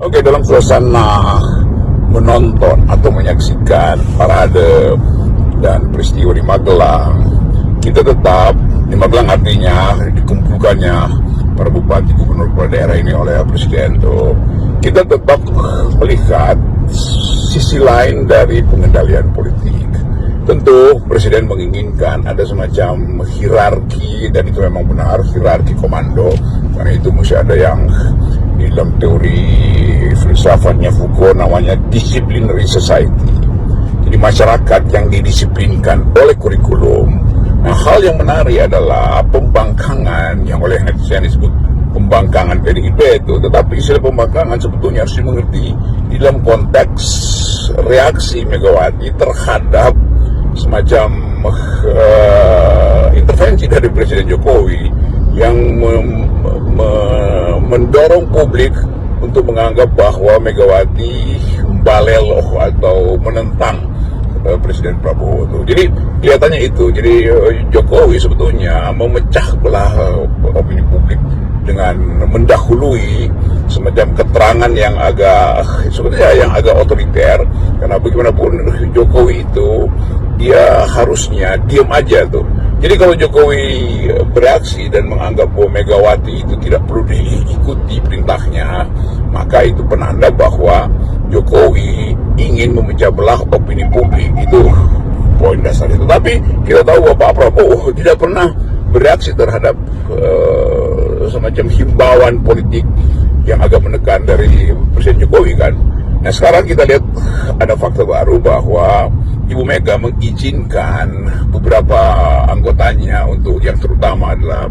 Oke, dalam suasana menonton atau menyaksikan parade dan peristiwa di Magelang, kita tetap di Magelang, artinya dikumpulkannya para bupati, gubernur, kepala daerah ini oleh Presiden tuh, kita tetap melihat sisi lain dari pengendalian politik. Tentu Presiden menginginkan ada semacam hierarki, dan itu memang benar, hierarki komando, karena itu mesti ada yang di dalam teori filsafatnya Foucault namanya disciplinary society. Jadi masyarakat yang didisiplinkan oleh kurikulum. Nah, hal yang menarik adalah pembangkangan yang oleh netizen disebut pembangkangan PDIP itu, tetapi istilah pembangkangan sebetulnya harus dimengerti di dalam konteks reaksi Megawati terhadap semacam intervensi dari Presiden Jokowi yang mendorong publik untuk menganggap bahwa Megawati baleloh atau menentang Presiden Prabowo itu. Jadi kelihatannya itu. Jadi Jokowi sebetulnya memecah belah opini publik dengan mendahului semacam keterangan yang agak otoriter, karena bagaimanapun Jokowi itu dia harusnya diam aja tuh. Jadi kalau Jokowi bereaksi dan menganggap bahwa Megawati itu tidak perlu diikuti perintahnya, maka itu penanda bahwa Jokowi ingin memecah belah opini publik. Itu poin dasar itu. Tapi kita tahu bahwa Pak Prabowo tidak pernah bereaksi terhadap semacam himbauan politik yang agak menekan dari Presiden Jokowi kan. Nah, sekarang kita lihat ada fakta baru bahwa Ibu Mega mengizinkan beberapa anggotanya untuk, yang terutama adalah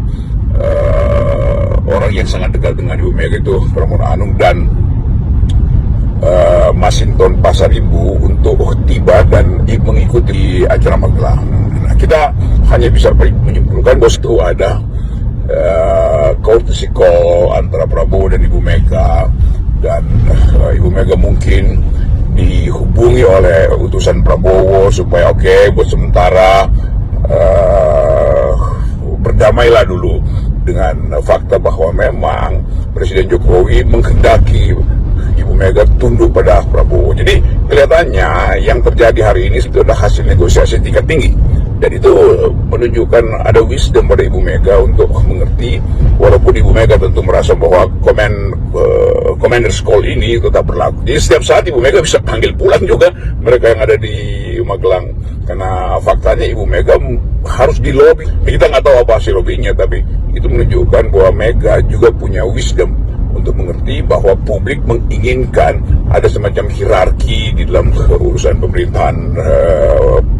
orang yang sangat dekat dengan Ibu Mega itu Pramono Anung dan Masinton Pasaribu, untuk tiba dan mengikuti acara Magelang. Nah, kita hanya bisa menyimpulkan bahwa itu ada courtesy call antara Prabowo dan Ibu Mega, dan Ibu Mega mungkin dihubungi oleh utusan Prabowo supaya buat sementara berdamailah dulu dengan fakta bahwa memang Presiden Jokowi menghendaki Ibu Mega tunduk pada Prabowo. Jadi kelihatannya yang terjadi hari ini itu adalah hasil negosiasi tingkat tinggi, dan itu menunjukkan ada wisdom pada Ibu Mega untuk mengerti, walaupun Ibu Mega tentu merasa bahwa commander's call ini tetap berlaku. Jadi setiap saat Ibu Mega bisa panggil pulang juga mereka yang ada di Magelang, karena faktanya Ibu Mega harus di lobby. Kita nggak tahu apa hasil lobbynya, tapi itu menunjukkan bahwa Mega juga punya wisdom untuk mengerti bahwa publik menginginkan ada semacam hierarki di dalam urusan pemerintahan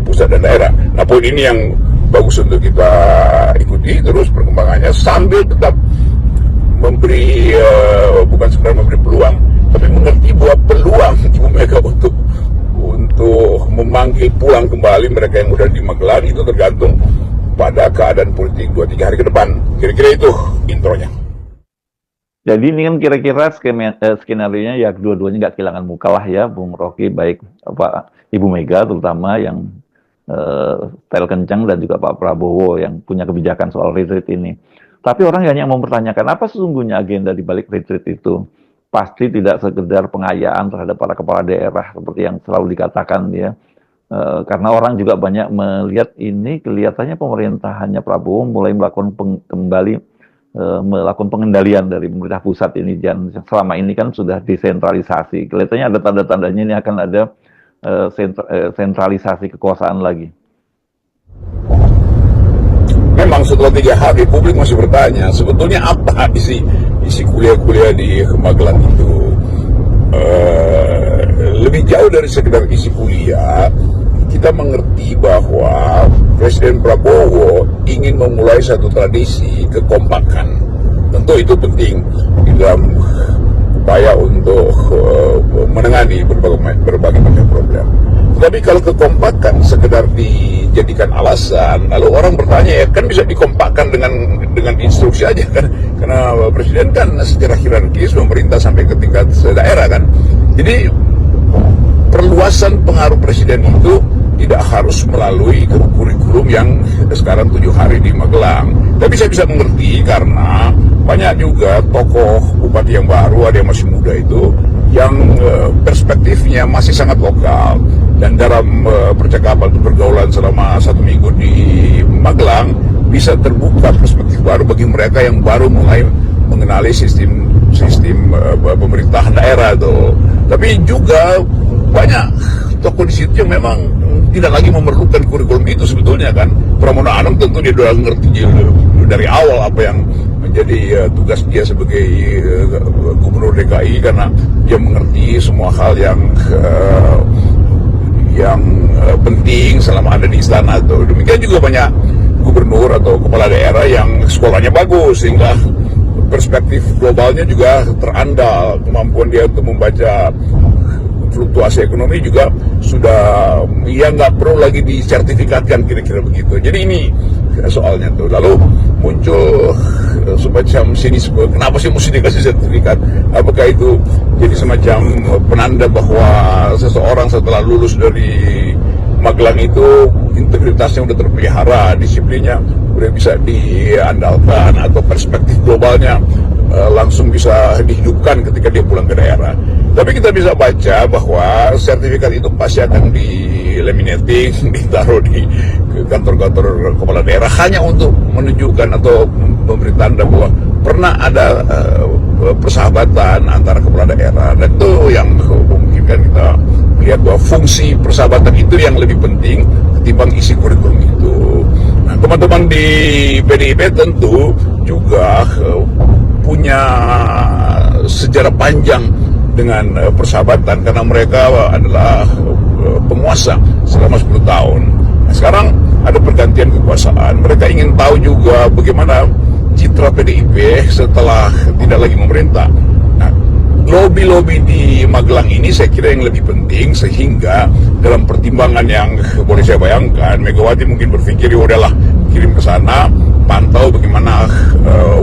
pusat dan daerah. Nah, poin ini yang bagus untuk kita ikuti terus perkembangannya, sambil tetap memberi bukan sekedar memberi peluang, tapi mengerti bahwa peluang Ibu Mega untuk memanggil pulang kembali mereka yang udah di Magelang itu tergantung pada keadaan politik 2-3 hari ke depan. Kira-kira itu intronya. Jadi ini kan kira-kira skenario-nya ya dua-duanya nggak kehilangan muka lah ya, Bung Rocky, baik Ibu Mega terutama yang style kencang, dan juga Pak Prabowo yang punya kebijakan soal retreat ini. Tapi orang hanya mempertanyakan apa sesungguhnya agenda di balik retreat itu. Pasti tidak sekedar pengayaan terhadap para kepala daerah seperti yang selalu dikatakan ya. Karena orang juga banyak melihat ini kelihatannya pemerintahannya Prabowo mulai melakukan melakukan pengendalian dari pemerintah pusat ini, dan selama ini kan sudah desentralisasi. Kelihatannya ada tanda-tandanya ini akan ada sentralisasi kekuasaan lagi. Memang setelah 3 hari publik masih bertanya sebetulnya apa isi kuliah-kuliah di Magelang itu. Lebih jauh dari sekedar isi kuliah, kita mengerti bahwa Presiden Prabowo ingin memulai satu tradisi kekompakan. Tentu itu penting di dalam upaya untuk menangani berbagai macam problem. Tapi kalau kekompakan sekedar dijadikan alasan, lalu orang bertanya, ya kan bisa dikompakkan dengan instruksi aja kan, karena Presiden kan secara hierarkis memerintah sampai ke tingkat daerah kan. Jadi perluasan pengaruh Presiden itu tidak harus melalui kurikulum yang sekarang 7 hari di Magelang. Tapi saya bisa mengerti karena banyak juga tokoh bupati yang baru, ada yang masih muda itu, yang perspektifnya masih sangat lokal, dan dalam percakapan atau pergaulan selama 1 minggu di Magelang bisa terbuka perspektif baru bagi mereka yang baru mulai mengenali sistem pemerintahan daerah tuh. Tapi juga banyak tokoh di situ yang memang tidak lagi memerlukan kurikulum itu sebetulnya kan. Pramono Anung tentu dia sudah ngerti dari awal apa yang menjadi tugas dia sebagai gubernur DKI, karena dia mengerti semua hal yang penting selama ada di istana tuh. Demikian juga banyak gubernur atau kepala daerah yang sekolahnya bagus sehingga perspektif globalnya juga terandal, kemampuan dia untuk membaca fluktuasi ekonomi juga sudah ya nggak perlu lagi disertifikatkan, kira-kira begitu. Jadi ini soalnya tuh. Lalu muncul semacam sinisme, kenapa sih mesti dikasih sertifikat? Apakah itu jadi semacam penanda bahwa seseorang setelah lulus dari Magelang itu integritasnya udah terpelihara, disiplinnya udah bisa diandalkan, atau perspektif globalnya langsung bisa dihidupkan ketika dia pulang ke daerah. Tapi kita bisa baca bahwa sertifikat itu pasti akan di-laminating, ditaruh di kantor-kantor kepala daerah hanya untuk menunjukkan atau memberi tanda bahwa pernah ada persahabatan antara kepala daerah, dan itu yang memungkinkan kita lihat bahwa fungsi persahabatan itu yang lebih penting ketimbang isi kurikulum itu. Nah, teman-teman di PDIP tentu juga punya sejarah panjang dengan persahabatan karena mereka adalah penguasa selama 10 tahun. Nah, sekarang ada pergantian kekuasaan. Mereka ingin tahu juga bagaimana citra PDIP setelah tidak lagi memerintah. Nah, lobby-lobby di Magelang ini saya kira yang lebih penting, sehingga dalam pertimbangan yang boleh saya bayangkan, Megawati mungkin berpikir ya udahlah kirim ke sana, pantau bagaimana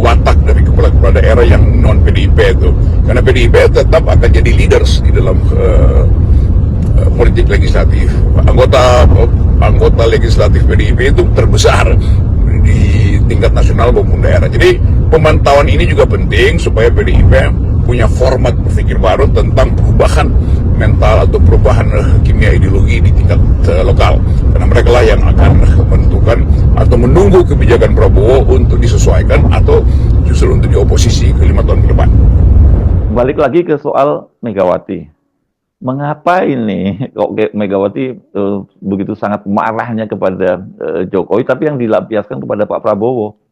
watak dari kepala-kepala daerah yang non PDIP itu, karena PDIP tetap akan jadi leaders di dalam politik legislatif. Anggota legislatif PDIP itu terbesar di tingkat nasional maupun daerah. Jadi pemantauan ini juga penting supaya PDIP punya format berpikir baru tentang perubahan mental atau perubahan kimia ideologi di tingkat lokal, karena mereka lah yang akan menentukan atau menunggu kebijakan Prabowo untuk disesuaikan atau justru untuk dioposisi ke 5 tahun ke depan. Balik lagi ke soal Megawati. Mengapa ini kok Megawati begitu sangat marahnya kepada Jokowi, tapi yang dilampiaskan kepada Pak Prabowo?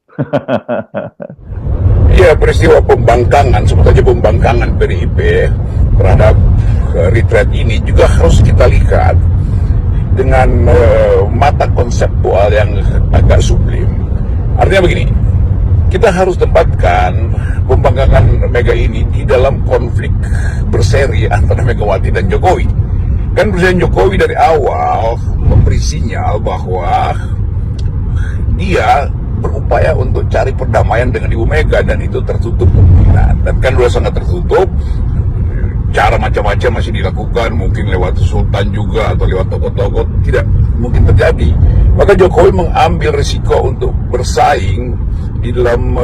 Ya, peristiwa pembangkangan, sebut saja pembangkangan PDIP terhadap retreat ini juga harus kita lihat dengan mata konseptual yang agak sublim. Artinya begini, kita harus tempatkan pembangkangan Mega ini di dalam konflik berseri antara Megawati dan Jokowi. Kan Presiden Jokowi dari awal memberi sinyal bahwa dia berupaya untuk cari perdamaian dengan Ibu Mega, dan itu tertutup kemungkinan. Dan kan sudah sangat tertutup, cara macam-macam masih dilakukan, mungkin lewat Sultan juga atau lewat tokoh-tokoh, tidak mungkin terjadi. Maka Jokowi mengambil risiko untuk bersaing di dalam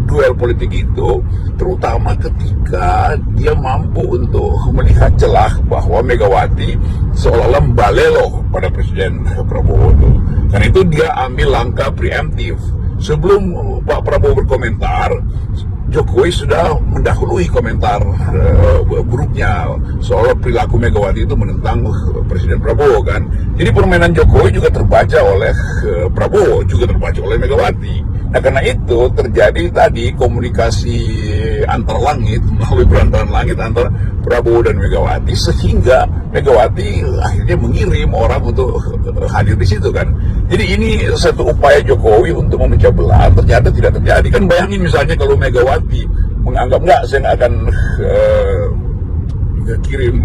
duel politik itu, terutama ketika dia mampu untuk melihat celah bahwa Megawati seolah-olah membalelo pada Presiden Prabowo itu. Karena itu dia ambil langkah preemptif. Sebelum Pak Prabowo berkomentar, Jokowi sudah mendahului komentar buruknya soal perilaku Megawati itu menentang Presiden Prabowo kan. Jadi permainan Jokowi juga terbaca oleh Prabowo, juga terbaca oleh Megawati. Nah, karena itu terjadi tadi komunikasi antar langit, melalui berantaran langit antara Prabowo dan Megawati, sehingga Megawati akhirnya mengirim orang untuk hadir di situ kan. Jadi ini satu upaya Jokowi untuk memecah belah, ternyata tidak terjadi. Kan bayangin misalnya kalau Megawati menganggap enggak, saya nggak akan kirim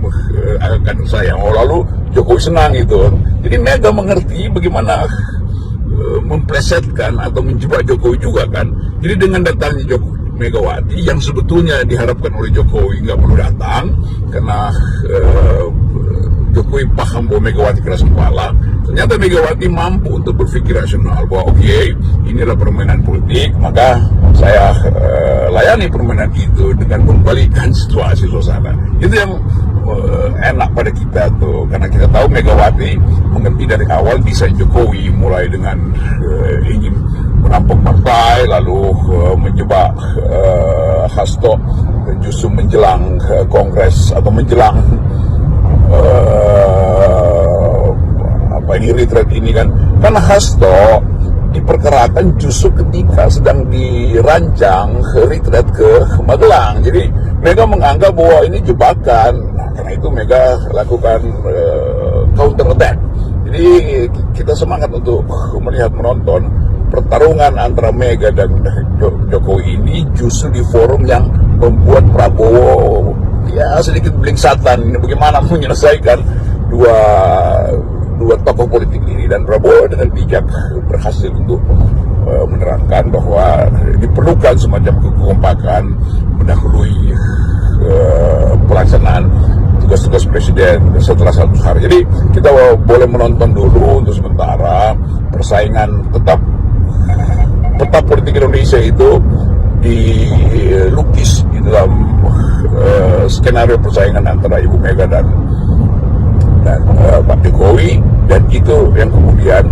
akan saya, lalu Jokowi senang itu. Jadi Mega mengerti bagaimana memplesetkan atau menjebak Jokowi juga kan. Jadi dengan datangnya Megawati yang sebetulnya diharapkan oleh Jokowi nggak perlu datang, karena Jokowi paham bahwa Megawati keras kepala. Ternyata Megawati mampu untuk berpikir rasional bahwa oke, ini adalah permainan politik, maka saya layani permainan itu dengan membalikkan situasi suasana. Itu yang enak pada kita tuh, karena kita tahu Megawati mengerti dari awal desain Jokowi, mulai dengan ingin merampok partai, lalu menjebak Hasto justru menjelang Kongres atau menjelang retreat ini kan, karena Hasto diperkerakan justru ketika sedang dirancang retreat ke Magelang. Jadi Mega menganggap bahwa ini jebakan. Nah, karena itu Mega lakukan counter attack. Jadi kita semangat untuk melihat, menonton pertarungan antara Mega dan Jokowi ini justru di forum yang membuat Prabowo ya sedikit belingsatan. Ini bagaimana menyelesaikan dua tokoh politik ini, dan Prabowo dengan bijak berhasil untuk menerangkan bahwa diperlukan semacam kekompakan mendahului pelaksanaan tugas-tugas presiden setelah 100 hari. Jadi kita boleh menonton dulu untuk sementara persaingan tetap peta politik Indonesia itu dilukis di dalam skenario persaingan antara Ibu Mega dan Pak Jokowi, dan itu yang kemudian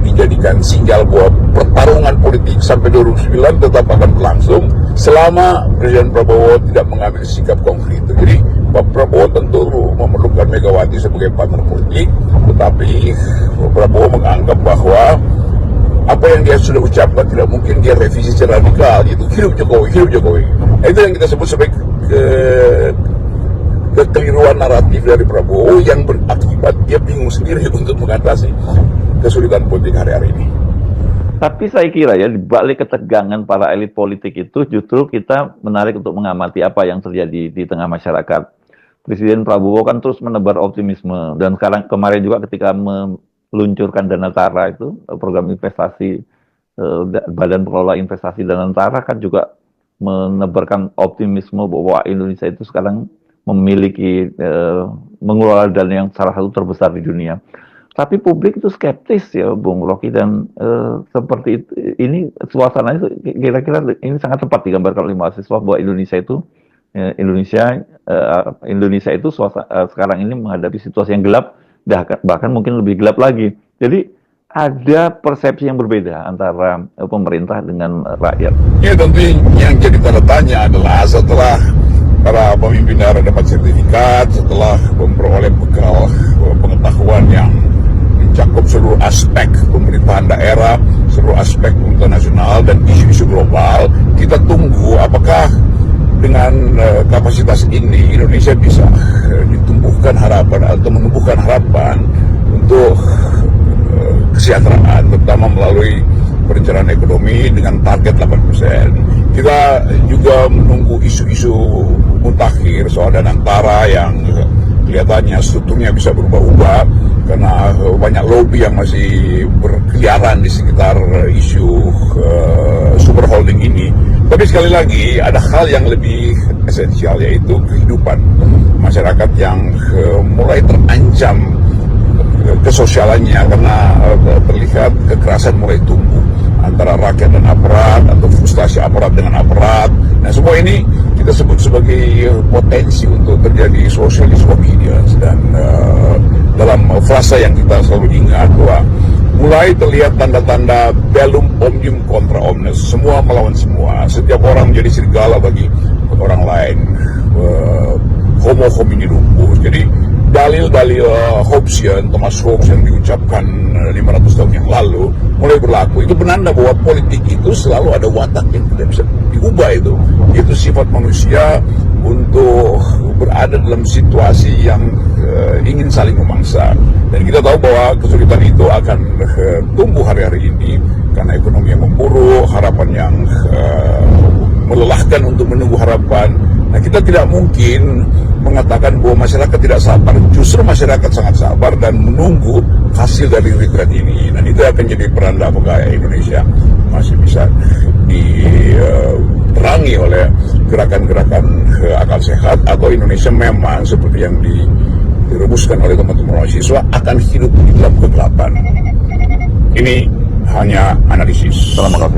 dijadikan sinyal bahwa pertarungan politik sampai 2009 tetap akan berlangsung selama Presiden Prabowo tidak mengambil sikap konkret. Jadi Pak Prabowo tentu memerlukan Megawati sebagai partner politik, tetapi Prabowo menganggap bahwa apa yang dia sudah ucapkan tidak mungkin dia revisi secara radikal, yaitu hidup Jokowi, hidup Jokowi. Itu yang kita sebut sebagai kekeliruan naratif dari Prabowo yang berakibat dia bingung sendiri untuk mengatasi kesulitan politik hari-hari ini. Tapi saya kira ya, di balik ketegangan para elit politik itu justru kita menarik untuk mengamati apa yang terjadi di tengah masyarakat. Presiden Prabowo kan terus menebar optimisme, dan sekarang kemarin juga ketika meluncurkan Dana Tara itu, program investasi Badan Pengelola Investasi Dana Tara kan juga menebarkan optimisme bahwa Indonesia itu sekarang memiliki mengelola dana yang salah satu terbesar di dunia. Tapi publik itu skeptis ya, Bung Rocky, dan seperti itu, ini suasananya kira-kira ini sangat tepat digambarkan oleh mahasiswa bahwa Indonesia itu sekarang ini menghadapi situasi yang gelap, bahkan mungkin lebih gelap lagi. Jadi ada persepsi yang berbeda antara pemerintah dengan rakyat. Ya, tentu yang jadi tanda tanya adalah setelah para pemimpin daerah dapat sertifikat, setelah memperoleh bekal pengetahuan yang mencakup seluruh aspek pemerintahan daerah, seluruh aspek pemerintahan nasional dan isu-isu global, kita tunggu apakah dengan kapasitas ini Indonesia bisa ditumbuhkan harapan atau menumbuhkan harapan untuk kesejahteraan, terutama melalui perencanaan ekonomi dengan target 8%. Kita juga menunggu isu-isu mutakhir soal Dana Tara yang kelihatannya strukturnya bisa berubah-ubah karena banyak lobby yang masih berkeliaran di sekitar isu super holding ini. Tapi sekali lagi ada hal yang lebih esensial, yaitu kehidupan masyarakat yang mulai terancam kesosialannya karena terlihat kekerasan mulai tumbuh antara rakyat dan aparat atau frustasi aparat dengan aparat. Nah, semua ini kita sebut sebagai potensi untuk terjadi social disobedience, dan dalam frasa yang kita selalu ingat bahwa mulai terlihat tanda-tanda bellum omnium contra omnes, semua melawan semua, setiap orang menjadi serigala bagi orang lain, homo homini lupus. Jadi dalil-dalil Hobbesian, Thomas Hobbes yang diucapkan 500 tahun yang lalu mulai berlaku. Itu penanda bahwa politik itu selalu ada watak yang tidak bisa diubah, itu sifat manusia untuk berada dalam situasi yang ingin saling memangsa. Dan kita tahu bahwa kesulitan itu akan tumbuh hari-hari ini karena ekonomi yang memburuk, harapan yang melelahkan untuk menunggu harapan. Nah, kita tidak mungkin mengatakan bahwa masyarakat tidak sabar. Justru masyarakat sangat sabar dan menunggu hasil dari retreat ini. Dan itu akan jadi peranda apakah Indonesia masih bisa diterangi oleh gerakan-gerakan akal sehat, atau Indonesia memang seperti yang dirumuskan oleh teman-teman mahasiswa akan hidup di dalam kegelapan. Ini hanya analisis. Terima kasih.